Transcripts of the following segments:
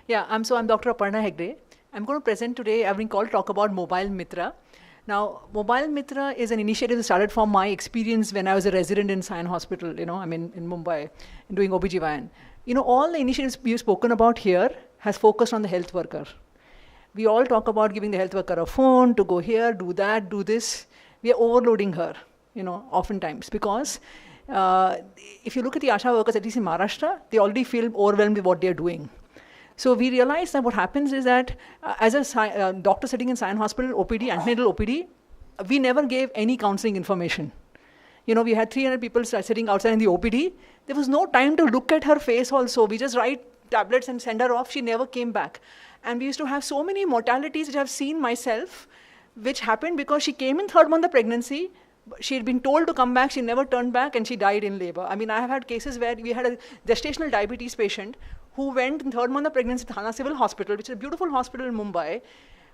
Yeah, I'm Dr. Aparna Hegde. I'm going to present today, I've been called to talk about Mobile Mitra. Now, Mobile Mitra is an initiative that started from my experience when I was a resident in Sion Hospital, in Mumbai, doing OBGYN. All the initiatives we've spoken about here has focused on the health worker. We all talk about giving the health worker a phone to go here, do that, do this. We are overloading her, oftentimes, because if you look at the ASHA workers, at least in Maharashtra, they already feel overwhelmed with what they're doing. So we realized that what happens is that as a doctor sitting in Sion Hospital, OPD, antenatal OPD, we never gave any counseling information. We had 300 people sitting outside in the OPD. There was no time to look at her face also. We just write tablets and send her off. She never came back. And we used to have so many mortalities which I've seen myself, which happened because she came in 3rd month of pregnancy. She had been told to come back, she never turned back, and she died in labor. I have had cases where we had a gestational diabetes patient who went in 3rd month of pregnancy to Thana Civil Hospital, which is a beautiful hospital in Mumbai.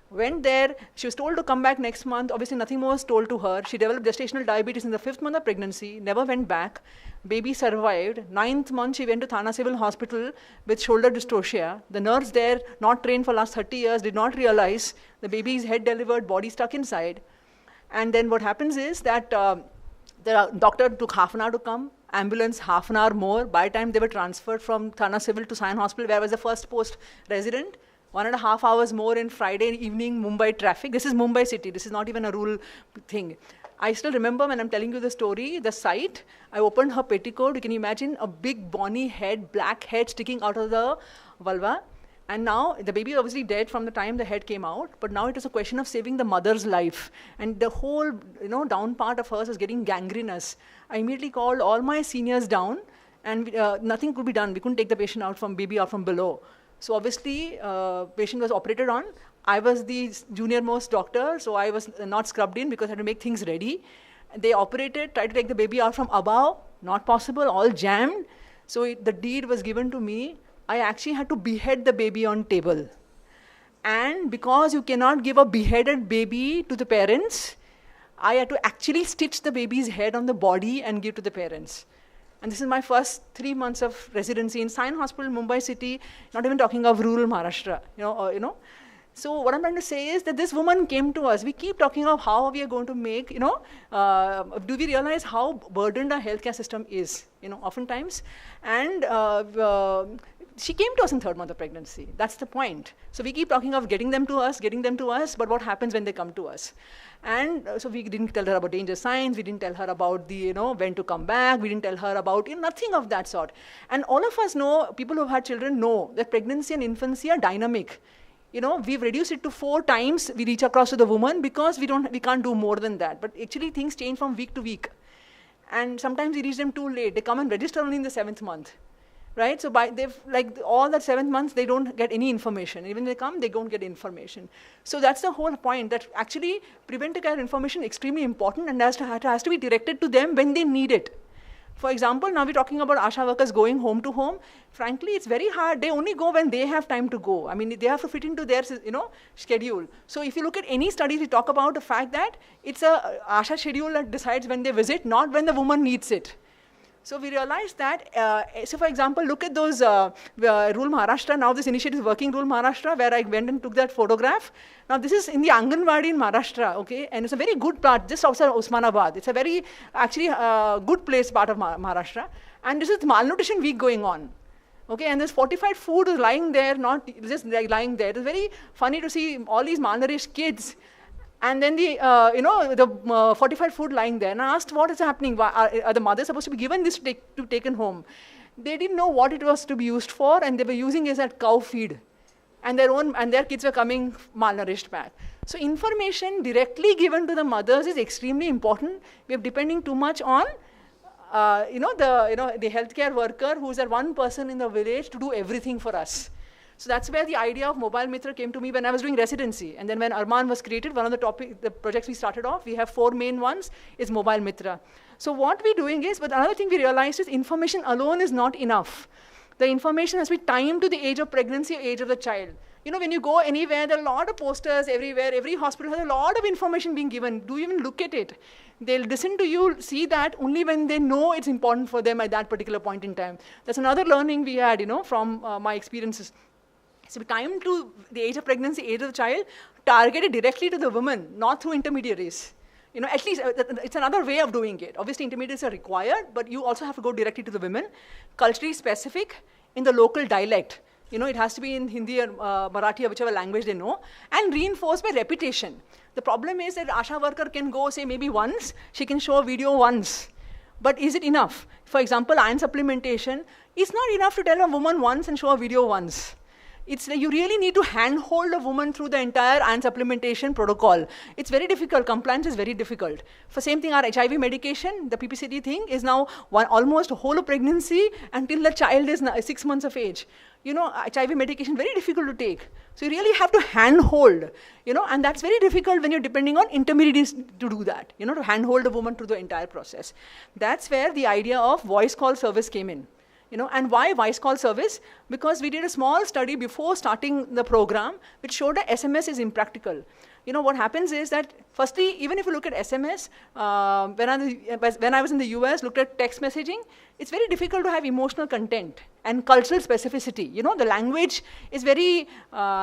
Went there, she was told to come back next month. Obviously, nothing more was told to her. She developed gestational diabetes in the 5th month of pregnancy, never went back. Baby survived. 9th month, she went to Thana Civil Hospital with shoulder dystocia. The nurse there, not trained for last 30 years, did not realize the baby's head delivered, body stuck inside. And then what happens is that the doctor took half an hour to come, ambulance half an hour more. By the time they were transferred from Thana Civil to Sion Hospital, where I was the first post resident, 1.5 hours more in Friday evening Mumbai traffic. This is Mumbai city. This is not even a rural thing. I still remember when I'm telling you the story, the sight, I opened her petticoat. You can imagine a big bony head, black head sticking out of the vulva. And now the baby is obviously dead from the time the head came out, but now it is a question of saving the mother's life. And the whole down part of hers is getting gangrenous. I immediately called all my seniors down, and nothing could be done. We couldn't take the patient out from baby out from below. So obviously, patient was operated on. I was the junior most doctor, so I was not scrubbed in because I had to make things ready. They operated, tried to take the baby out from above, not possible, all jammed. So the deed was given to me. I actually had to behead the baby on table. And because you cannot give a beheaded baby to the parents, I had to actually stitch the baby's head on the body and give to the parents. And this is my first 3 months of residency in Sion Hospital, Mumbai city, not even talking of rural Maharashtra, So what I'm trying to say is that this woman came to us. We keep talking of how we are going to make, do we realize how burdened our healthcare system is, oftentimes? And she came to us in 3rd month of pregnancy. That's the point. So we keep talking of getting them to us, but what happens when they come to us? And so we didn't tell her about danger signs, we didn't tell her about the, when to come back, we didn't tell her about, nothing of that sort. And all of us know, people who have had children know that pregnancy and infancy are dynamic. We've reduced it to 4 times we reach across to the woman because we can't do more than that. But actually things change from week to week. And sometimes we reach them too late. They come and register only in the 7th month. Right? So all that 7th months, they don't get any information. Even when they come, they don't get information. So that's the whole point, that actually preventive care information is extremely important and has to be directed to them when they need it. For example, now we're talking about ASHA workers going home to home. Frankly, it's very hard. They only go when they have time to go. They have to fit into their schedule. So if you look at any studies, we talk about the fact that it's a ASHA schedule that decides when they visit, not when the woman needs it. So we realized that, so for example, look at those rural Maharashtra. Now this initiative is working rural Maharashtra, where I went and took that photograph. Now this is in the Anganwadi in Maharashtra, okay? And it's a very good part, just outside Osmanabad. It's a very, actually, good place, part of Maharashtra. And this is malnutrition week going on. Okay, and this fortified food is lying there, not just lying there. It's very funny to see all these malnourished kids. And then the fortified food lying there. And I asked, what is happening? Are the mothers supposed to be given this to taken home? They didn't know what it was to be used for, and they were using it as cow feed. And their kids were coming malnourished back. So information directly given to the mothers is extremely important. We are depending too much on the healthcare worker who is that one person in the village to do everything for us. So that's where the idea of Mobile Mitra came to me when I was doing residency. And then when Arman was created, one of the projects we started off, we have 4 main ones, is Mobile Mitra. So what we're doing is, but another thing we realized is information alone is not enough. The information has to be timed to the age of pregnancy or age of the child. When you go anywhere, there are a lot of posters everywhere. Every hospital has a lot of information being given. Do even look at it. They'll listen to you, see that only when they know it's important for them at that particular point in time. That's another learning we had, from my experiences. So time to the age of pregnancy, age of the child, targeted directly to the woman, not through intermediaries. You know, at least it's another way of doing it. Obviously, intermediaries are required, but you also have to go directly to the women, culturally specific in the local dialect. You know, it has to be in Hindi or Marathi or whichever language they know, and reinforced by repetition. The problem is that Asha worker can go, say, maybe once, she can show a video once. But is it enough? For example, iron supplementation, it's not enough to tell a woman once and show a video once. It's like you really need to handhold a woman through the entire iron supplementation protocol. It's very difficult. Compliance is very difficult. For same thing, our HIV medication, the PPCD thing, is now almost a whole of pregnancy until the child is 6 months of age. You know, HIV medication, very difficult to take. So you really have to handhold, you know, and that's very difficult when you're depending on intermediaries to do that, you know, to handhold a woman through the entire process. That's where the idea of voice call service came in. You know, and why voice call service? Because we did a small study before starting the program, which showed that SMS is impractical. You know, what happens is that, firstly, even if you look at SMS, when I was in the US, looked at text messaging, it's very difficult to have emotional content and cultural specificity. You know, the language is very,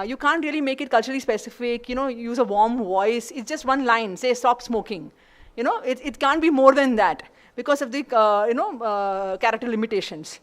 you can't really make it culturally specific, you know, use a warm voice. It's just one line, say, stop smoking. You know, it can't be more than that because of the, character limitations.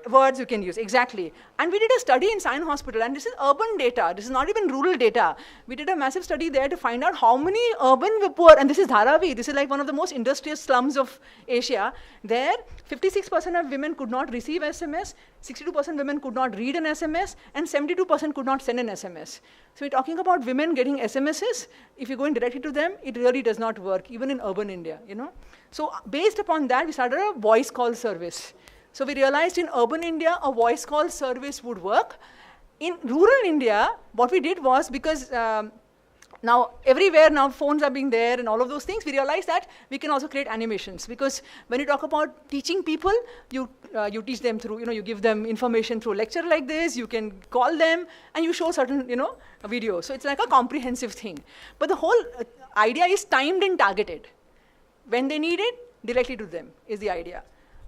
Words you can use, exactly. And we did a study in Sion Hospital, and this is urban data. This is not even rural data. We did a massive study there to find out how many urban were poor, and this is Dharavi. This is like one of the most industrious slums of Asia. There, 56% of women could not receive SMS, 62% women could not read an SMS, and 72% could not send an SMS. So we're talking about women getting SMSs. If you're going directly to them, it really does not work, even in urban India, you know. So based upon that, we started a voice call service. So we realized in urban India, a voice call service would work. In rural India, what we did was, because now everywhere now phones are being there and all of those things, we realized that we can also create animations. Because when you talk about teaching people, you teach them through, you know, you give them information through a lecture like this, you can call them, and you show certain, you know, videos. So it's like a comprehensive thing. But the whole idea is timed and targeted. When they need it, directly to them is the idea.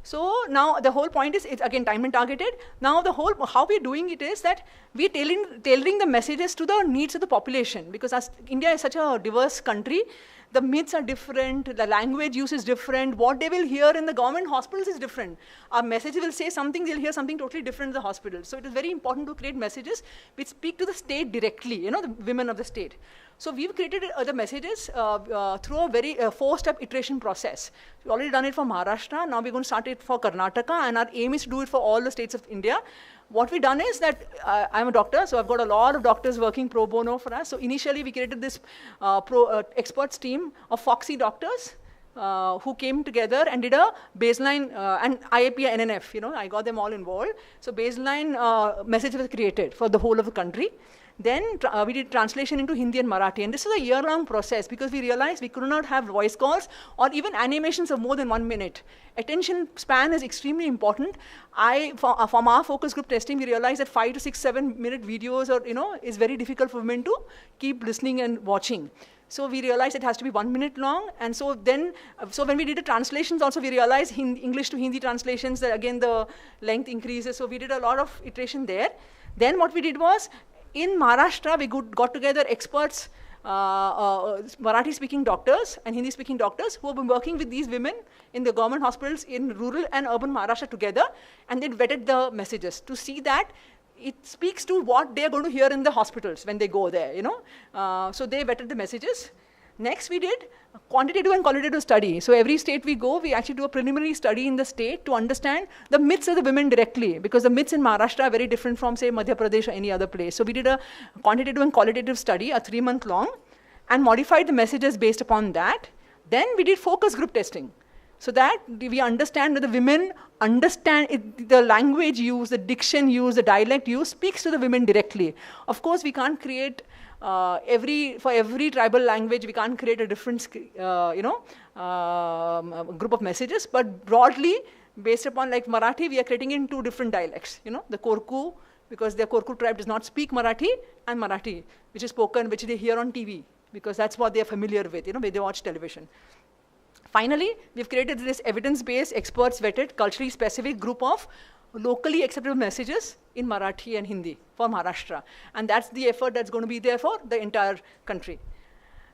So now the whole point is, it's again timed and targeted. Now how we're doing it is that we're tailoring the messages to the needs of the population, because as India is such a diverse country, the myths are different, the language use is different, what they will hear in the government hospitals is different. Our message will say something, they'll hear something totally different in the hospital. So it is very important to create messages which speak to the state directly, you know, the women of the state. So we've created the messages through a very 4-step iteration process. We've already done it for Maharashtra, now we're going to start it for Karnataka, and our aim is to do it for all the states of India. What we've done is that, I'm a doctor, so I've got a lot of doctors working pro bono for us. So initially we created this experts team of Foxy doctors who came together and did a baseline, and IAP and NNF, you know, I got them all involved. So baseline message was created for the whole of the country. Then we did translation into Hindi and Marathi, and this is a year-long process because we realized we could not have voice calls or even animations of more than 1 minute. Attention span is extremely important. From our focus group testing, we realized that 5 to 6, 7 minute videos or, you know, is very difficult for women to keep listening and watching. So we realized it has to be 1 minute long, and so then, so when we did the translations also, we realized English to Hindi translations, that again the length increases, so we did a lot of iteration there. Then what we did was, in Maharashtra, we got together experts, Marathi-speaking doctors and Hindi-speaking doctors who have been working with these women in the government hospitals in rural and urban Maharashtra together, and they vetted the messages to see that it speaks to what they're going to hear in the hospitals when they go there, you know. So they vetted the messages. Next, we did a quantitative and qualitative study. So every state we go, we actually do a preliminary study in the state to understand the myths of the women directly, because the myths in Maharashtra are very different from, say, Madhya Pradesh or any other place. So we did a quantitative and qualitative study, a 3-month long, and modified the messages based upon that. Then we did focus group testing, so that we understand that the women understand it, the language use, the diction use, the dialect use speaks to the women directly. Of course, we can't create for every tribal language, we can't create a different, group of messages, but broadly, based upon like Marathi, we are creating in 2 different dialects, you know, the Korku, because the Korku tribe does not speak Marathi, and Marathi, which is spoken, which they hear on TV, because that's what they are familiar with, you know, when they watch television. Finally, we've created this evidence-based, experts vetted, culturally specific group of locally acceptable messages in Marathi and Hindi for Maharashtra. And that's the effort that's going to be there for the entire country.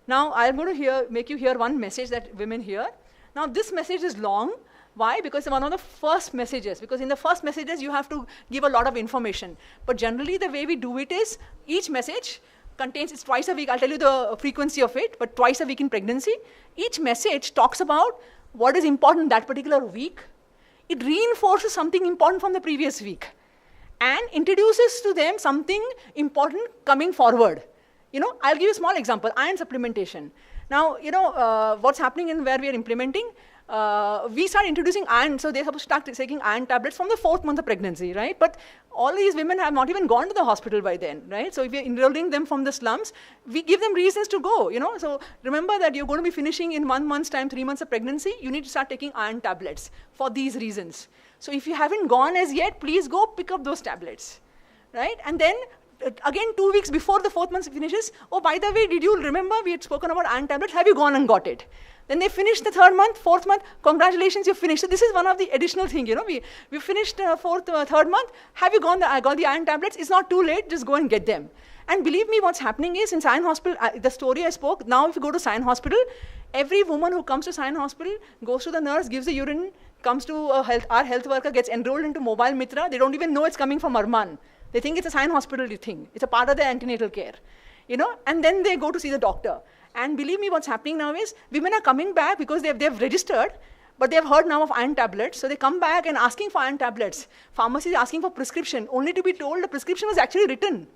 Now, I'm going to make you hear one message that women hear. Now, this message is long. Why? Because it's one of the first messages. Because in the first messages, you have to give a lot of information. But generally, the way we do it is, each message contains, it's twice a week. I'll tell you the frequency of it, but twice a week in pregnancy. Each message talks about what is important that particular week. It reinforces something important from the previous week and introduces to them something important coming forward. I'll give you a small example, iron supplementation. Now, what's happening in where we are implementing, we start introducing iron, so they're supposed to start taking iron tablets from the 4th month of pregnancy, right? But all these women have not even gone to the hospital by then, right? So if we're enrolling them from the slums, we give them reasons to go, So remember that you're going to be finishing in 1 month's time, 3 months of pregnancy, you need to start taking iron tablets for these reasons. So if you haven't gone as yet, please go pick up those tablets, right? And then, again, 2 weeks before the 4th month finishes, oh, by the way, did you remember we had spoken about iron tablets? Have you gone and got it? Then they finished the 3rd month, 4th month, congratulations, you finished. So this is one of the additional things, we finished 3rd month, have you got the iron tablets? It's not too late, just go and get them. And believe me, what's happening is, in Sion Hospital, the story I spoke, now if you go to Sion Hospital, every woman who comes to Sion Hospital goes to the nurse, gives the urine, comes to our health worker, gets enrolled into Mobile Mitra. They don't even know it's coming from Arman. They think it's a Sion Hospital thing. It's a part of their antenatal care, and then they go to see the doctor. And believe me, what's happening now is, women are coming back because they've registered, but they've heard now of iron tablets, so they come back and asking for iron tablets. Pharmacy is asking for prescription, only to be told the prescription was actually written,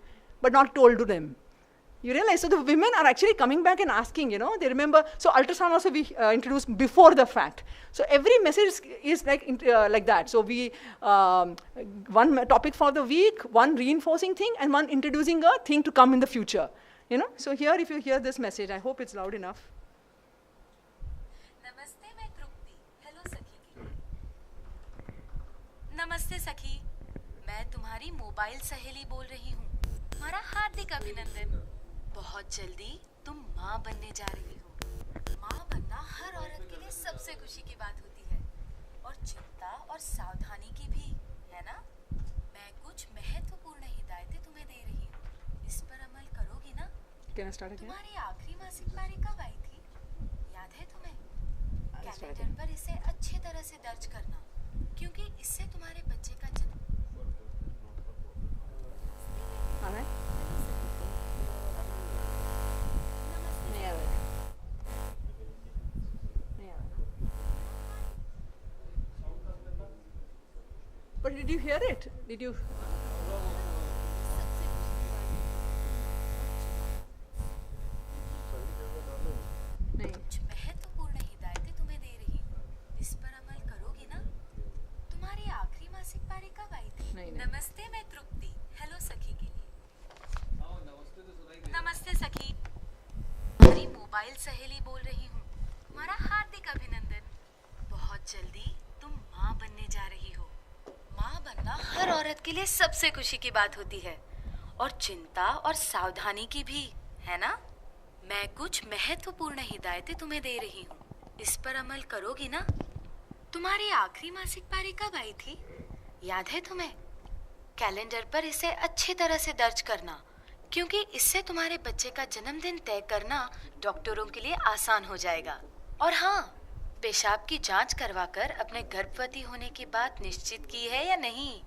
but not told to them. You realize? So the women are actually coming back and asking, they remember. So ultrasound also we introduced before the fact. So every message is like that. So we, one topic for the week, one reinforcing thing, and one introducing a thing to come in the future. So here, if you hear this message, I hope it's loud enough. नमस्ते, मैं तृप्ति। Hello सखी के लिए। नमस्ते सखी, मैं तुम्हारी mobile सहेली बोल रही हूँ। तुम्हारा हार्दिक अभिनंदन। बहुत जल्दी तुम माँ बनने जा रही हो। माँ बनना हर औरत के लिए सबसे खुशी की बात होती है, और चिंता और सावधानी की भी, है ना? मैं कुछ महत्वपूर्ण हिदायतें तुम्हें दे रही हूँ। इस पर अमल करोगी ना? तुम्हारी आखिरी मासिक पारी कब आई थी? याद है तुम्हें? कैलेंडर पर इसे अच्छी तरह से दर्ज करना, क्योंकि इससे तुम्हारे बच्चे का जन्म। But did you hear it? Did you? कुछ महत्वपूर्ण हिदायतें तुम्हें दे रही हूँ। इस पर अमल करोगी ना? तुम्हारी आखिरी मासिक पारी कब आई थी? नमस्ते, मैं तृप्ति। हेलो सखी के लिए। नमस्ते सखी, तुम्हारी मोबाइल सहेली बोल रही हूँ। तुम्हारा हार्दिक अभिनंदन। बहुत जल्दी तुम माँ बनने जा रही हो। माँ बनना हर औरत के लिए सबसे खुशी की बात होती है, और चिंता और सावधानी की भी, है ना? मैं कुछ महत्वपूर्ण हिदायतें तुम्हें दे रही हूँ। इस पर अमल करोगी ना? तुम्हारी आखिरी मासिक पारी कब आई थी? याद है तुम्हें? कैलेंडर पर इसे अच्छी तरह से दर्ज करना, क्योंकि इससे तुम्हारे बच्चे का जन्मदिन तय करना डॉक्टरों के लिए आसान हो जाएगा। और हाँ, पेशाब की जांच करवाकर अपने गर्भवती होने की बात निश्चित की है या नहीं?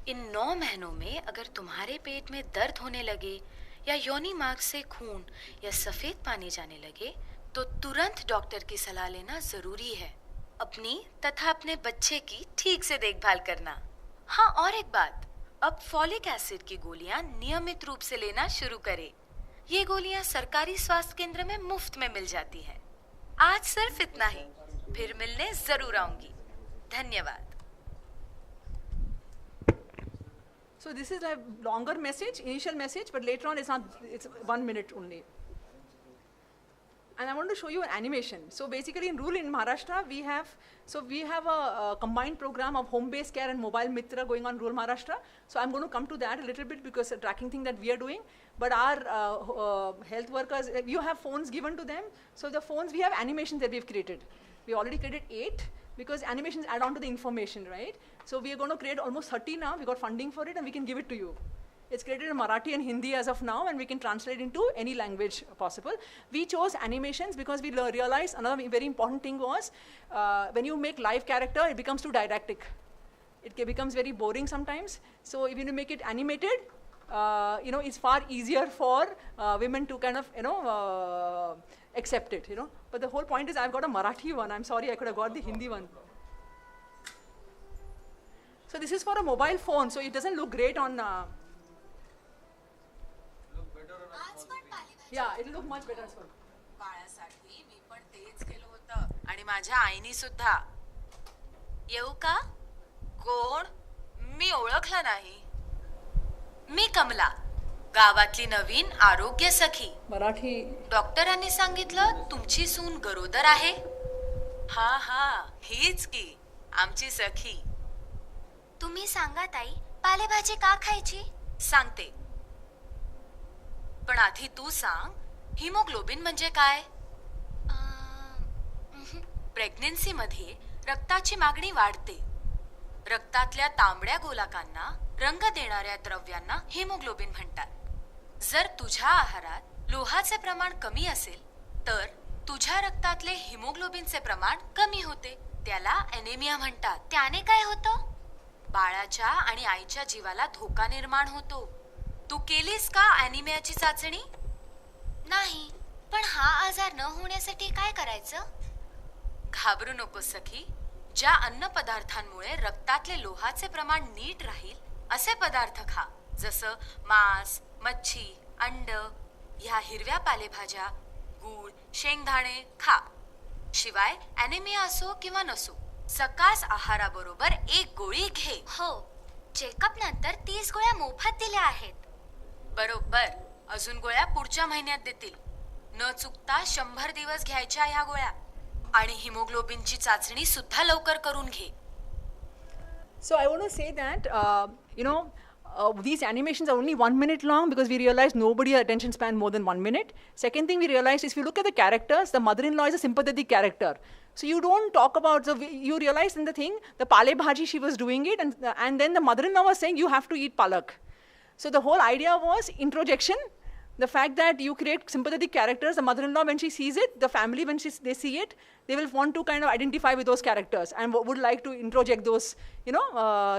इन 9 महीनों में अगर तुम्हारे पेट में दर्द होने लगे, या योनि मार्ग से खून या सफेद पानी जाने लगे, तो तुरंत डॉक्टर की सलाह लेना जरूरी है। अपनी तथा अपने बच्चे की ठीक से देखभाल करना। हाँ, और एक बात, अब फॉलिक एसिड की गोलियां नियमित रूप से लेना शुरू करें। ये गोलियां सरकारी स्वास्थ्य केंद्र में मुफ्त में मिल जाती हैं। आज सिर्फ इतना ही, फिर मिलने जरूर आऊंगी। धन्यवाद। So this is a longer message, initial message, but later on it's 1 minute only. And I want to show you an animation. So basically in rural in Maharashtra, we have a combined program of home-based care and mobile mitra going on in rural Maharashtra. So I'm going to come to that a little bit because a tracking thing that we are doing. But our health workers, you have phones given to them. So the phones, we have animations that we've created. We already created 8 because animations add on to the information, right? So we are going to create almost 30 now. We got funding for it and we can give it to you. It's created in Marathi and Hindi as of now, and we can translate into any language possible. We chose animations because we realized another very important thing was when you make live character, it becomes too didactic. It becomes very boring sometimes. So if you make it animated, it's far easier for women to kind of, accept it, But the whole point is I've got a Marathi one. I'm sorry, I could have got the Hindi one. So this is for a mobile phone, so it doesn't look great on... Yeah, it'll look much better as well. बाळासाठी मी पण तेच केलं होतं आणि माझ्या आईनी सुद्धा. येऊ का? कोण? मी ओळखलं नाही. मी कमला, गावातली नवीन आरोग्य सखी. मराठी. डॉक्टरांनी सांगितलं तुमची सून गरोदर आहे. हा हीच की आमची सखी. तुम्ही सांगा ताई, पालेभाजी का खायची? सांगते. पण आधी तू सांग, हिमोग्लोबिन म्हणजे काय? प्रेग्नन्सी मध्ये रक्ताची मागणी वाढते. रक्तातल्या तांबड्या गोलकांना रंग देणाऱ्या द्रव्यांना हिमोग्लोबिन म्हणतात. जर तुझ्या आहारात लोहाचे प्रमाण कमी असेल तर तुझ्या रक्तातले हिमोग्लोबिनचे प्रमाण कमी होते. त्याला ॲनेमिया म्हणतात. त्याने काय होतं? बाळाच्या आणि आईच्या जीवाला धोका निर्माण होतो. तू केलीस का ॲनिमियाची चाचणी? नाही. पण हा आजार न होण्यासाठी काय करायचं? घाबरू नकोस सखी. ज्या अन्न पदार्थांमुळे रक्तातले लोहाचे प्रमाण नीट राहील असे पदार्थ खा. जसं मांस, मच्छी, अंड, ह्या हिरव्या पालेभाज्या, गूळ, शेंगदाणे खा. शिवाय ॲनिमिया असो किंवा नसो, सकाळ आहाराबरोबर 1 गोळी घे. हो, चेकअप नंतर 30 गोळ्या मोफत दिल्या आहेत. बरोबर. अजून गोळ्या पुढच्या महिन्यात देतील. न चुकता 100 दिवस घ्यायच्या ह्या गोळ्या. आणि हिमोग्लोबिनची चाचणी सुद्धा लवकर करून घे. So I want to say that, these animations are only 1 minute long because we realized nobody had attention span more than 1 minute. Second thing we realized is if you look at the characters, the mother-in-law is a sympathetic character. So you don't talk about, you realize in the thing, the pale bhaji, she was doing it, and then the mother-in-law was saying, you have to eat palak. So the whole idea was introjection. The fact that you create sympathetic characters, the mother-in-law, when she sees it, the family, when they see it, they will want to kind of identify with those characters and would like to introject those,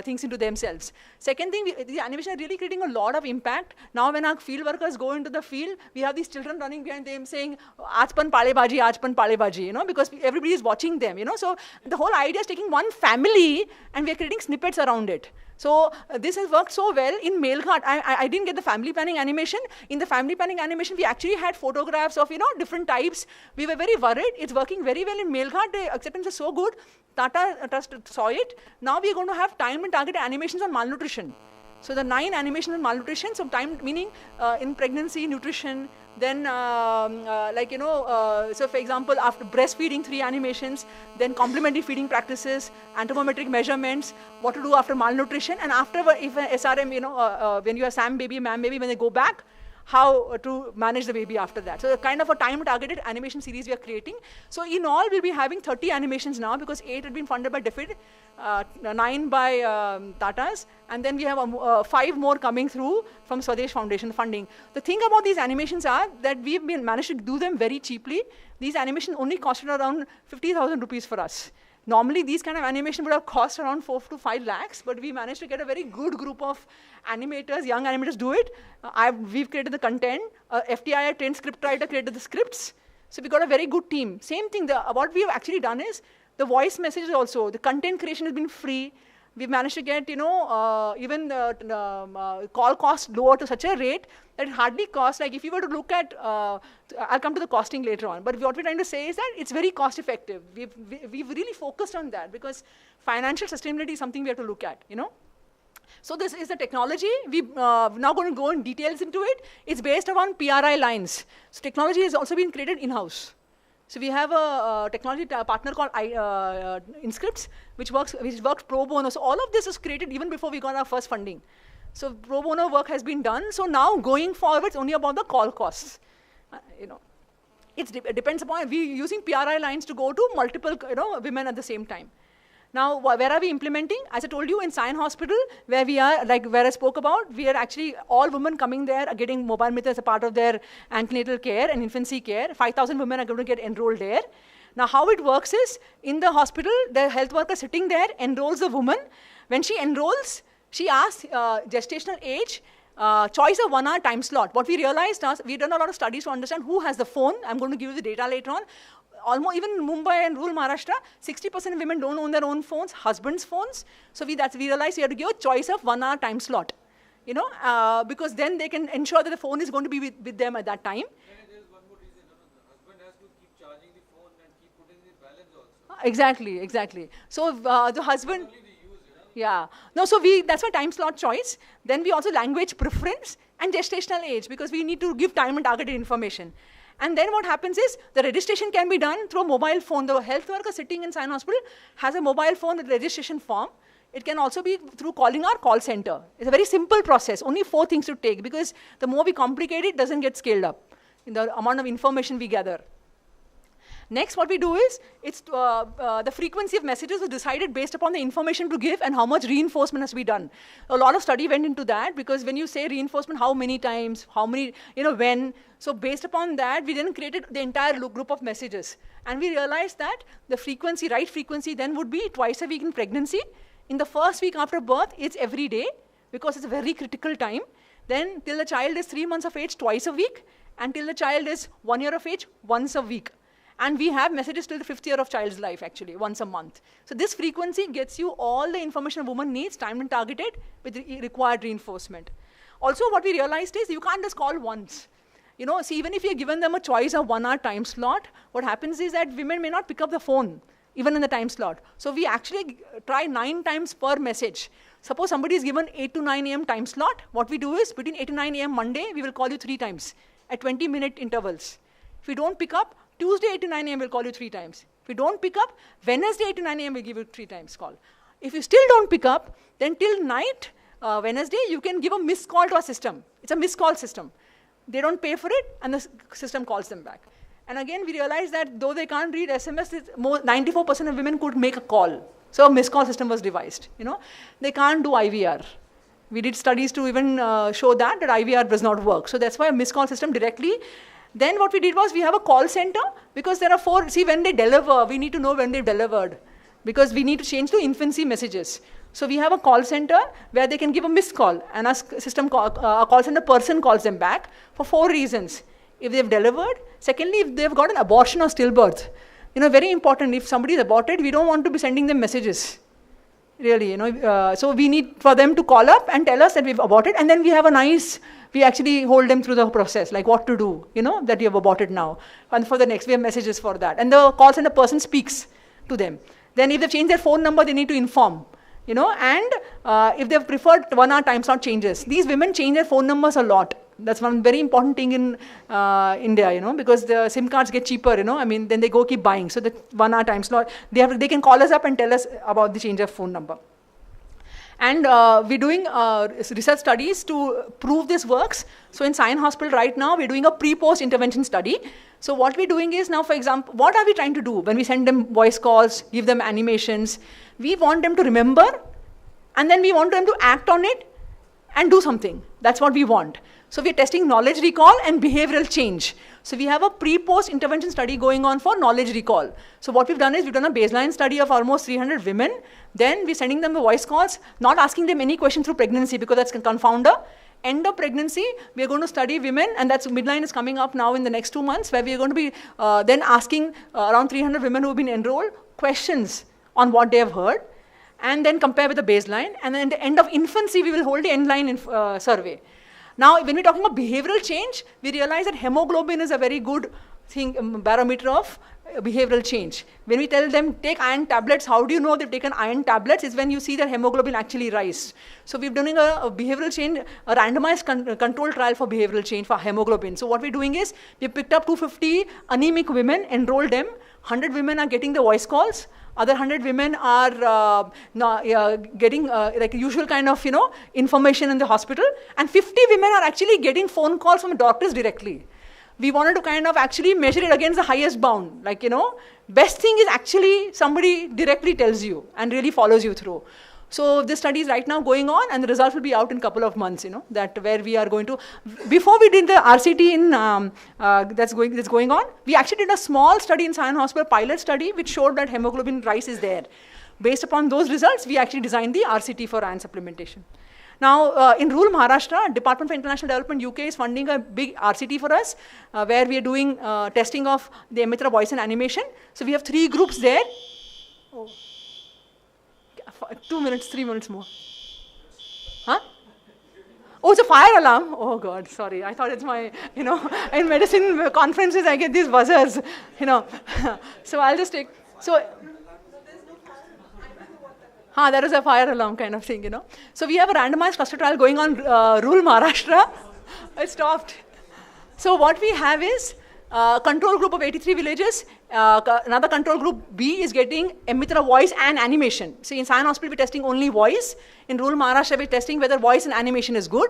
things into themselves. Second thing, the animation are really creating a lot of impact. Now when our field workers go into the field, we have these children running behind them saying, aaj pan pale bhaji, because everybody is watching them, So the whole idea is taking one family and we are creating snippets around it. So this has worked so well in Melghat. I didn't get the family planning animation. In the family planning animation, we actually had photographs of, different types. We were very worried. It's working very well in Melghat. The acceptance is so good. Tata Trust saw it. Now we are going to have time and targeted animations on malnutrition. So the 9 animations on malnutrition, so time meaning in pregnancy, nutrition, then so for example, after breastfeeding 3 animations, then complementary feeding practices, anthropometric measurements, what to do after malnutrition, and after if an SRM, when you have SAM baby, MAM baby, when they go back, how to manage the baby after that. So kind of a time-targeted animation series we are creating. So in all, we'll be having 30 animations now because 8 had been funded by DFID, 9 by Tatas, and then we have 5 more coming through from Swadesh Foundation funding. The thing about these animations are that we've managed to do them very cheaply. These animations only costed around 50,000 rupees for us. Normally, these kind of animation would have cost around 4 to 5 lakhs, but we managed to get a very good group of animators, young animators do it. We've created the content. FTI, trained scriptwriter, created the scripts. So we got a very good team. Same thing, what we've actually done is, the voice messages also, the content creation has been free. We've managed to get, even call cost lower to such a rate that it hardly costs, like if you were to look at, I'll come to the costing later on, but what we're trying to say is that it's very cost effective. We've really focused on that because financial sustainability is something we have to look at, So this is the technology. We're now going to go in details into it. It's based upon PRI lines. So technology has also been created in-house. So we have a technology partner called Inscripts, which works pro bono. So all of this was created even before we got our first funding. So pro bono work has been done. So now going forward, it's only about the call costs. It depends upon, we're using PRI lines to go to multiple women at the same time. Now, where are we implementing? As I told you, in Sion Hospital, where we are, like where I spoke about, we are actually, all women coming there are getting mobile mitra as a part of their antenatal care and infancy care. 5,000 women are going to get enrolled there. Now, how it works is, in the hospital, the health worker sitting there enrolls the woman. When she enrolls, she asks gestational age, choice of 1 hour time slot. What we realized is, we've done a lot of studies to understand who has the phone. I'm going to give you the data later on. Almost even in Mumbai and rural Maharashtra, 60% of women don't own their own phones, husbands' phones. So we realized we have to give a choice of 1 hour time slot, because then they can ensure that the phone is going to be with them at that time. And there's one more reason, the husband has to keep charging the phone and keep putting the balance also. Exactly. So the husband, yeah. No, so that's why time slot choice. Then we also language preference and gestational age, because we need to give time and targeted information. And then what happens is, the registration can be done through a mobile phone. The health worker sitting in Sion Hospital has a mobile phone with registration form. It can also be through calling our call center. It's a very simple process, only 4 things to take, because the more we complicate it, doesn't get scaled up in the amount of information we gather. Next, what we do is, the frequency of messages is decided based upon the information to give and how much reinforcement has to be done. A lot of study went into that, because when you say reinforcement, how many times, how many, when. So based upon that, we then created the entire group of messages. And we realized that the frequency, right frequency, then would be twice a week in pregnancy. In the first week after birth, it's every day, because it's a very critical time. Then till the child is 3 months of age, twice a week. And till the child is 1 year of age, once a week. And we have messages till the 5th year of child's life, actually, once a month. So this frequency gets you all the information a woman needs, timed and targeted, with required reinforcement. Also, what we realized is, you can't just call once. See, even if you're given them a choice of 1 hour time slot, what happens is that women may not pick up the phone, even in the time slot. So we actually try 9 times per message. Suppose somebody is given 8 to 9 a.m. time slot, what we do is, between 8 to 9 a.m. Monday, we will call you 3 times, at 20-minute intervals. If we don't pick up, Tuesday 8 to 9 a.m. we'll call you 3 times. If you don't pick up, Wednesday 8 to 9 a.m. we'll give you 3 times call. If you still don't pick up, then till night, Wednesday, you can give a missed call to our system. It's a missed call system. They don't pay for it, and the system calls them back. And again, we realized that though they can't read SMS, 94% of women could make a call. So a missed call system was devised. They can't do IVR. We did studies to even show that IVR does not work. So that's why a missed call system directly. Then what we did was, we have a call center, because there are 4, when they deliver, we need to know when they've delivered, because we need to change to infancy messages. So we have a call center where they can give a missed call, and a call center person calls them back for 4 reasons. If they've delivered, secondly, if they've got an abortion or stillbirth. Very important, if somebody is aborted, we don't want to be sending them messages. Really, so we need for them to call up and tell us that we've aborted, and then we actually hold them through the process, like what to do, that you have aborted now. And for the next, we have messages for that. And the call center person speaks to them. Then if they've changed their phone number, they need to inform. And if they've preferred 1 hour time slot changes. These women change their phone numbers a lot. That's one very important thing in India, because the SIM cards get cheaper, then they go keep buying. So the 1 hour time slot, they can call us up and tell us about the change of phone number. And we're doing research studies to prove this works. So in Sion Hospital right now, we're doing a pre-post intervention study. So what we're doing is now, for example, what are we trying to do when we send them voice calls, give them animations? We want them to remember, and then we want them to act on it and do something. That's what we want. So we're testing knowledge recall and behavioral change. So we have a pre-post intervention study going on for knowledge recall. So what we've done is, we've done a baseline study of almost 300 women. Then we're sending them the voice calls, not asking them any question through pregnancy, because that's a confounder. End of pregnancy, we're going to study women, and that's midline is coming up now in the next 2 months, where we're going to be then asking around 300 women who have been enrolled questions on what they have heard, and then compare with the baseline. And then at the end of infancy, we will hold the end-line survey. Now, when we're talking about behavioral change, we realize that hemoglobin is a very good barometer of behavioral change. When we tell them take iron tablets, how do you know they've taken iron tablets? Is when you see their hemoglobin actually rise. So we're doing a behavioral change, a randomized control trial for behavioral change for hemoglobin. So what we're doing is we picked up 250 anemic women, enrolled them. 100 women are getting the voice calls. Other 100 women are getting like usual kind of information in the hospital, and 50 women are actually getting phone calls from doctors directly. We wanted to kind of actually measure it against the highest bound. Like, best thing is actually somebody directly tells you and really follows you through. So this study is right now going on, and the results will be out in a couple of months, that where we are going to, before we did the RCT that's going on, we actually did a small study in Sion Hospital, pilot study, which showed that hemoglobin rise is there. Based upon those results, we actually designed the RCT for iron supplementation. Now, in rural Maharashtra, Department for International Development UK is funding a big RCT for us, where we are doing testing of the Mitra voice and animation. So we have 3 groups there. Oh. 2 minutes, 3 minutes more. Huh? Oh, it's a fire alarm. Oh God, sorry. I thought it's my, in medicine conferences I get these buzzers, So I'll just take, that is a fire alarm kind of thing, So we have a randomized cluster trial going on rural Maharashtra. It stopped. So what we have is control group of 83 villages. Another control group B is getting Mitra voice and animation. So in Sion Hospital, we're testing only voice. In rural Maharashtra, we're testing whether voice and animation is good.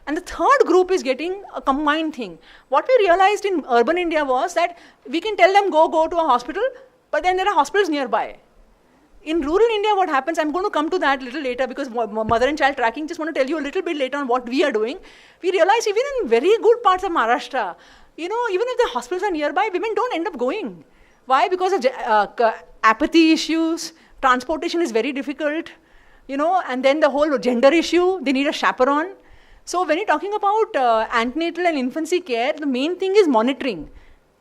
And the third group is getting a combined thing. What we realized in urban India was that we can tell them go to a hospital, but then there are hospitals nearby. In rural India, what happens, I'm going to come to that a little later because mother and child tracking, just want to tell you a little bit later on what we are doing. We realize even in very good parts of Maharashtra, even if the hospitals are nearby, women don't end up going. Why? Because of apathy issues, transportation is very difficult, and then the whole gender issue, they need a chaperone. So when you're talking about antenatal and infancy care, the main thing is monitoring.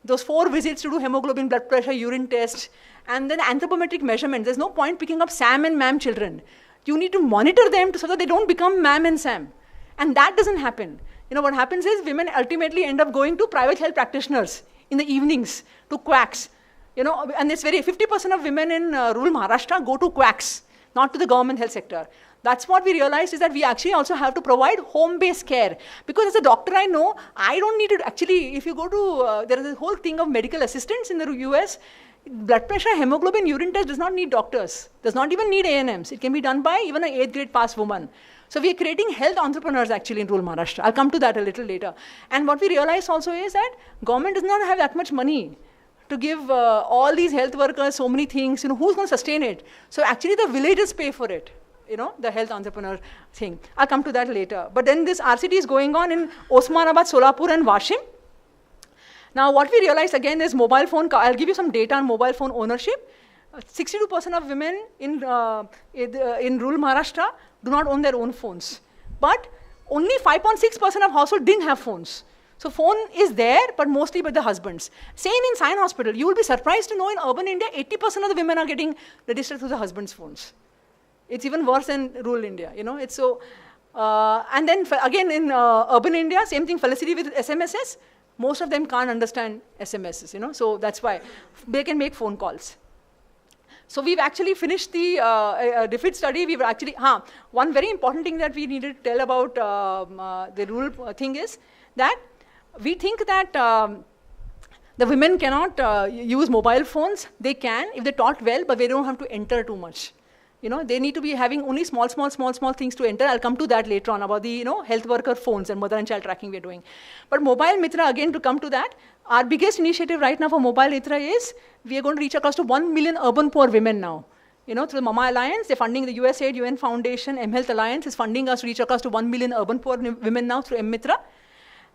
Those 4 visits to do hemoglobin, blood pressure, urine tests, and then anthropometric measurements. There's no point picking up Sam and Ma'am children. You need to monitor them so that they don't become Ma'am and Sam. And that doesn't happen. What happens is women ultimately end up going to private health practitioners in the evenings, to quacks. And it's 50% of women in rural Maharashtra go to quacks, not to the government health sector. That's what we realized is that we actually also have to provide home-based care. Because as a doctor, I know, I don't need to actually, if you go to, there is a whole thing of medical assistants in the US, blood pressure, hemoglobin, urine test does not need doctors, does not even need A&Ms. It can be done by even an 8th grade pass woman. So we are creating health entrepreneurs actually in rural Maharashtra. I'll come to that a little later. And what we realized also is that government does not have that much money to give all these health workers so many things. Who's going to sustain it? So actually the villages pay for it. The health entrepreneur thing. I'll come to that later. But then this RCT is going on in Osmanabad, Solapur and Washim. Now what we realized again is mobile phone, I'll give you some data on mobile phone ownership. 62% of women in rural Maharashtra do not own their own phones. But only 5.6% of households didn't have phones. So phone is there, but mostly by the husbands. Same in Sion Hospital. You will be surprised to know in urban India, 80% of the women are getting registered through the husband's phones. It's even worse in rural India, It's so, and then again in urban India, same thing, felicity with SMSs. Most of them can't understand SMSs, So that's why they can make phone calls. So we've actually finished the DFID study. We were actually, one very important thing that we needed to tell about the rural thing is that we think that the women cannot use mobile phones. They can if they're taught well, but they don't have to enter too much. They need to be having only small things to enter. I'll come to that later on about the, health worker phones and mother and child tracking we're doing. But Mobile Mitra, again, to come to that, our biggest initiative right now for Mobile Mitra is we are going to reach across to 1 million urban poor women now. Through the Mama Alliance, they're funding the USAID, UN Foundation, M-Health Alliance is funding us to reach across to 1 million urban poor women now through M-Mitra.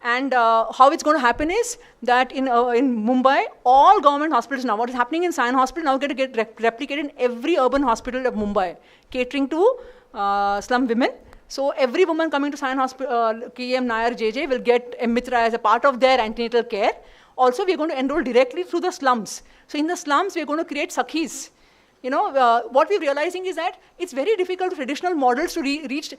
And how it's going to happen is that in Mumbai, all government hospitals now, what is happening in Sion Hospital now going to get replicated in every urban hospital of Mumbai, catering to slum women. So every woman coming to Sion Hospital, KM, Nair, JJ will get M-Mitra as a part of their antenatal care. Also, we're going to enroll directly through the slums. So in the slums, we're going to create sakhis. What we're realizing is that it's very difficult for traditional models to reach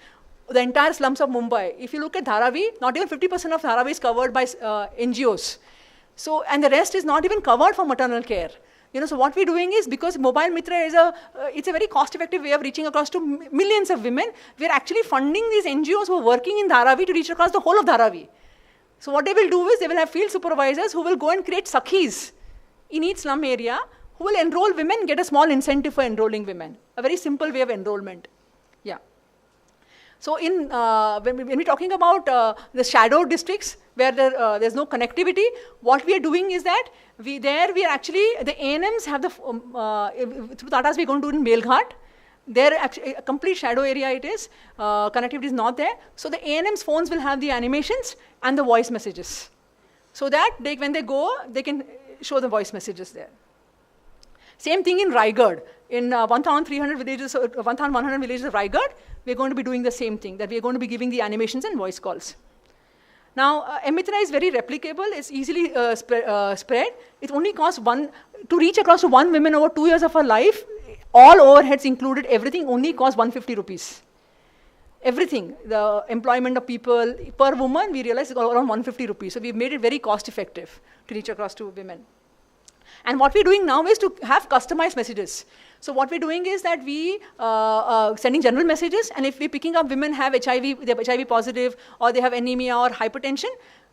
the entire slums of Mumbai. If you look at Dharavi, not even 50% of Dharavi is covered by NGOs. So, and the rest is not even covered for maternal care. So what we're doing is, because Mobile Mitra is it's a very cost-effective way of reaching across to millions of women, we're actually funding these NGOs who are working in Dharavi to reach across the whole of Dharavi. So what they will do is, they will have field supervisors who will go and create sakhis in each slum area, who will enroll women, get a small incentive for enrolling women. A very simple way of enrollment. Yeah. So when we're talking about the shadow districts where there's no connectivity, what we are doing is that we are actually, the ANMs have the, through Tatas we're going to do it in Melghat. There actually a complete shadow area it is, connectivity is not there. So the ANM's phones will have the animations and the voice messages. So that when they go, they can show the voice messages there. Same thing in Raigad. In 1,300 villages, 1,100 villages of Raigad, we're going to be doing the same thing, that we're going to be giving the animations and voice calls. Now, M-Mitra is very replicable. It's easily spread. It only costs to reach across to one woman over 2 years of her life, all overheads included, everything only costs 150 rupees. Everything, the employment of people, per woman, we realized it's around 150 rupees. So we've made it very cost effective to reach across to women. And what we're doing now is to have customized messages. So what we're doing is that we sending general messages, and if we're picking up women have HIV, they're HIV positive, or they have anemia or hypertension,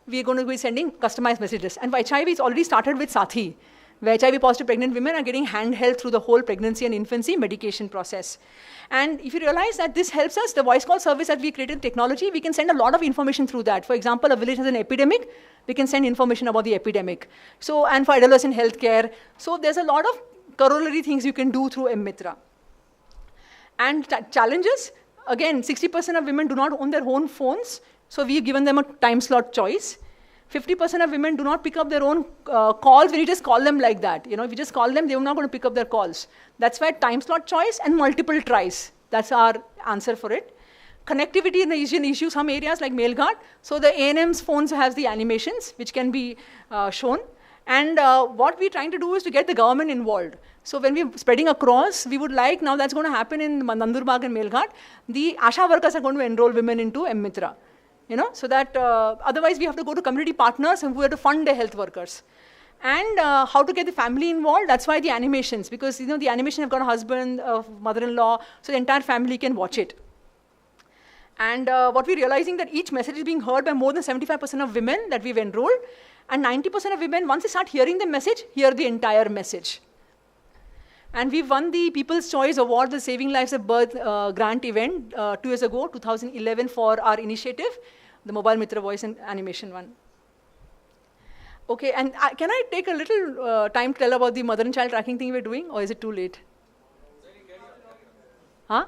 we're going to be sending customized messages. And for HIV, it's already started with Sathi, where HIV positive pregnant women are getting handheld through the whole pregnancy and infancy medication process. And if you realize that this helps us, the voice call service that we created technology, we can send a lot of information through that. For example, a village has an epidemic, we can send information about the epidemic. So, and for adolescent healthcare. So there's a lot of corollary things you can do through M-Mitra. And challenges, again, 60% of women do not own their own phones. So we've given them a time slot choice. 50% of women do not pick up their own calls when you just call them like that. If you just call them, they're not going to pick up their calls. That's why time slot choice and multiple tries. That's our answer for it. Connectivity is an issue, some areas like Melghat. So the ANM's phones has the animations, which can be shown. And what we're trying to do is to get the government involved. So when we're spreading across, we would like, now that's going to happen in Nandurbag and Melghat, the ASHA workers are going to enroll women into M-Mitra. So that otherwise we have to go to community partners who have to fund the health workers. And how to get the family involved, that's why the animations, because the animation have got a husband, a mother-in-law, so the entire family can watch it. And what we're realizing that each message is being heard by more than 75% of women that we've enrolled, and 90% of women, once they start hearing the message, hear the entire message. And we've won the People's Choice Award, the Saving Lives at Birth grant event 2 years ago, 2011, for our initiative, the Mobile Mitra voice and animation one. Okay, and can I take a little time to tell about the mother and child tracking thing we're doing, or is it too late? Huh?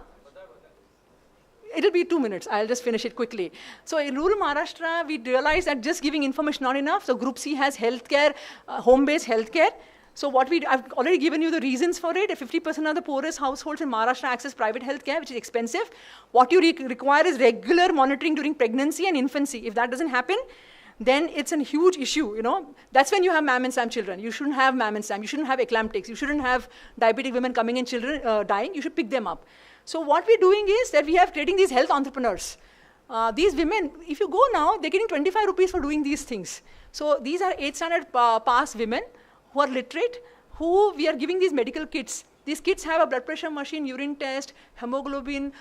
It'll be 2 minutes. I'll just finish it quickly. So in rural Maharashtra, we realized that just giving information not enough. So Group C has healthcare, home-based healthcare. So I've already given you the reasons for it. 50% of the poorest households in Maharashtra access private healthcare, which is expensive. What you require is regular monitoring during pregnancy and infancy. If that doesn't happen, then it's a huge issue, That's when you have mam and sam children. You shouldn't have mam and sam. You shouldn't have eclamptics. You shouldn't have diabetic women coming and children dying. You should pick them up. So what we're doing is that we have creating these health entrepreneurs. These women, if you go now, they're getting 25 rupees for doing these things. So these are 8th standard pass women who are literate, who we are giving these medical kits. These kits have a blood pressure machine, urine test, hemoglobin,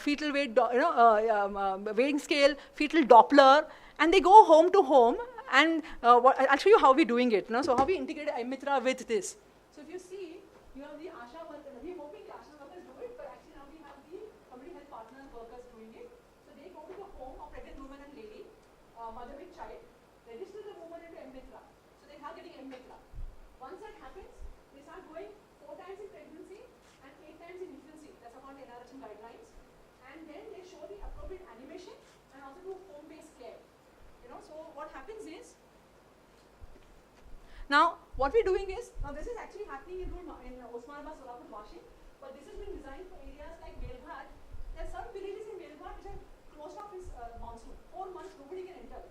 fetal weight, weighing scale, fetal Doppler, and they go home to home. And I'll show you how we're doing it. So how we integrated M-Mitra with this. So if you see, you have the ASHA workers. We're hoping the ASHA workers do it, but actually now we have the community health partner workers doing it. So they go to the home of pregnant woman and lady, mother with child, register the woman into M-Mitra. So they are getting M-Mitra. Once that happens, they start going 4 times in pregnancy and 8 times in infancy. That's according to NRHM guidelines. And then they show the appropriate animation and also do home-based care. So what happens is, now what we're doing is, now this is actually happening in Osmanabad, Solapur, Washing, but this has been designed for areas like Melghat. There are some villages in Melghat which are closed off this monsoon. 4 months nobody can enter.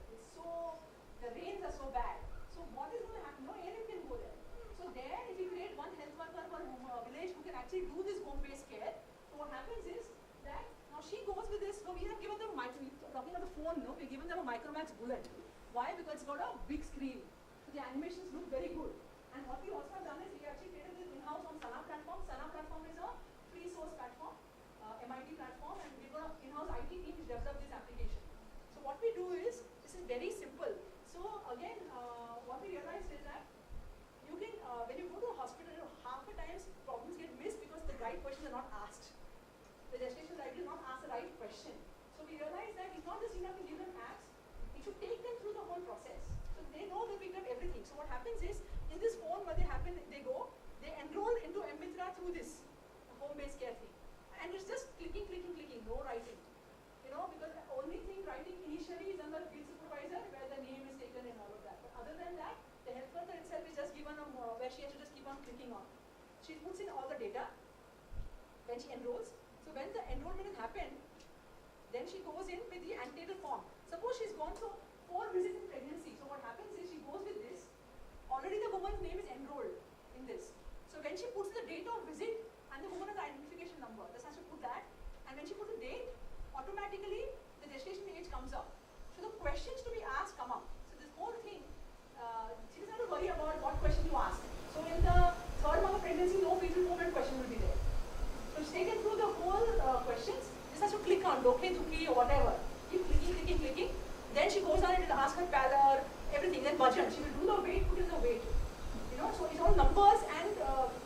The rains are so bad. So what is going to happen? No area can go there. So there, if you create one health worker per village who can actually do this home-based care, so what happens is that now she goes with this. So we have given them talking about the phone. We've given them a Micromax bullet. Why? Because it's got a big screen. So the animations look very good. And what we also have done is we actually created this in-house on Sana platform. Sana platform is a free source platform, MIT platform, and we've got an in-house IT team which developed this application. So what we do is, this is very simple. So again, what we realized is that you can, when you go to a hospital, half the times problems get missed because the right questions are not asked. The gestation right is not asked the right question. So we realized that it's not just enough to give them apps, it should take them through the whole process. So they know they picked up everything. So what happens is, in this phone where they enroll into MMitra through this home-based care thing. And it's just clicking, no writing. Because the only thing writing initially is under field supervisor where the name is taken and all of that. But other than that, the health worker itself is just given where she has to just keep on clicking on. She puts in all the data when she enrolls. So when the enrollment has happened, then she goes in with the antenatal form. Suppose she's gone through 4 visits in pregnancy. So what happens is she goes with this. Already the woman's name is enrolled in this. So when she puts the date of visit and the woman has the identification number, just has to put that. And when she puts the date, automatically the gestation age comes up. So the questions to be asked come up. So this whole thing, she doesn't have to worry about what question to ask. So in the 3rd month of pregnancy, no fetal movement question will be there. So she's taken through the whole questions. Just has to click on Dokhe, Dukhi or whatever. Keep clicking. Then she goes on and will ask her pallor, everything. Then budget. She will do the weight, put in the weight. So it's all numbers and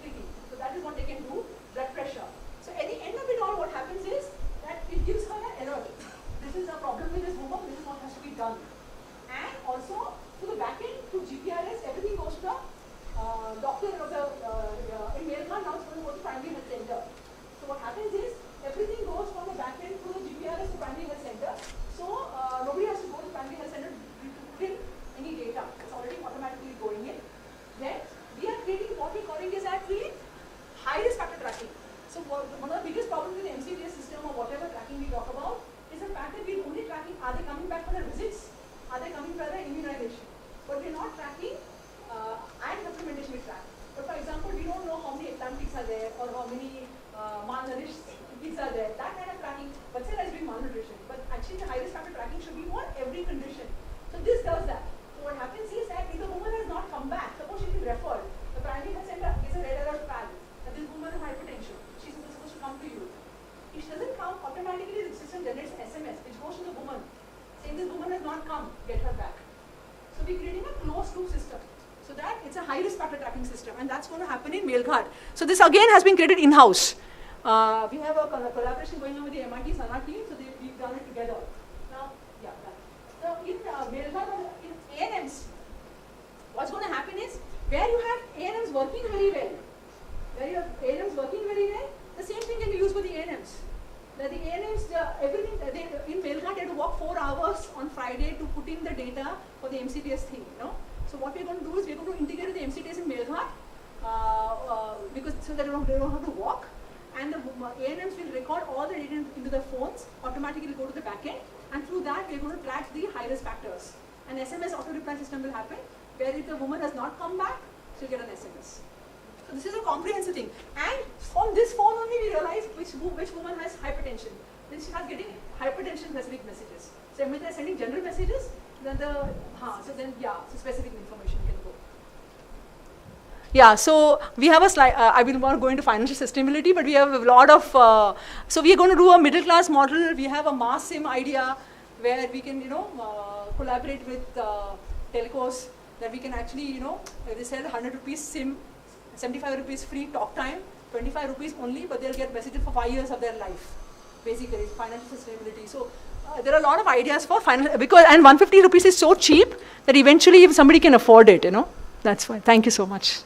clicking. So that is what they can do. Blood pressure. So at the end of it all, what happens is that it gives her an alert. This is a problem with this woman. This is what has to be done. And also to the back end, to GPRS, everything goes to the doctor of the in Melghat. Now it's going to go to primary health center. So what happens is everything goes from the back end to the GPRS to primary health center. So nobody has to go to primary health center to put in any data. It's already automatically going in. Then we are creating what we're calling is actually high risk factor tracking. So one of the biggest problems with the MCDS system or whatever tracking we talk about is the fact that we're only tracking, are they coming back for their visits? Are they coming for their immunization? But we're not tracking and supplementation we track. But for example, we don't know how many eclamptics are there or how many malnourished kids are there. That kind of tracking, but still has been malnutrition. But actually the high risk factor tracking should be for every condition. So this does that. So what happens is that if the woman has not come back, suppose she's been referred, the primary health center is a red alert flag that this woman has hypertension. She's supposed to come to you. If she doesn't come, automatically the system generates an SMS which goes to the woman saying this woman has not come, get her back. So we're creating a closed loop system. So that it's a high risk factor tracking system, and that's going to happen in Melghat. So this again has been created in-house. We have a collaboration going on with the MIT Sana team, so we've done it together. Now, so in Melghat, in ANMs, what's going to happen is where you have ANMs working very well, the same thing can be used for the ANMs. The ANMs, everything, in Melghat, they had to work 4 hours on Friday to put in the data for the MCTS thing, So what we're going to do is we're going to integrate the MCTS in Melghat because so that they don't have to walk, and the ANMs will record all the data into their phones, automatically go to the back end, and through that we're going to track the high risk factors. An SMS auto reply system will happen where if the woman has not come back, she'll get an SMS. So this is a comprehensive thing. And on this phone only we realize which woman has hypertension. Then she has getting hypertension specific messages. So when they're sending general messages, then so specific information can go. Yeah, so we have a slide, I will not go into financial sustainability, but we have a lot of, so we are going to do a middle class model. We have a mass SIM idea where we can, collaborate with telcos, that we can actually, if they sell 100 rupees SIM, 75 rupees free talk time, 25 rupees only, but they'll get messages for 5 years of their life. Basically, financial sustainability. So there are a lot of ideas for financial, and 150 rupees is so cheap that eventually if somebody can afford it, that's why. Thank you so much.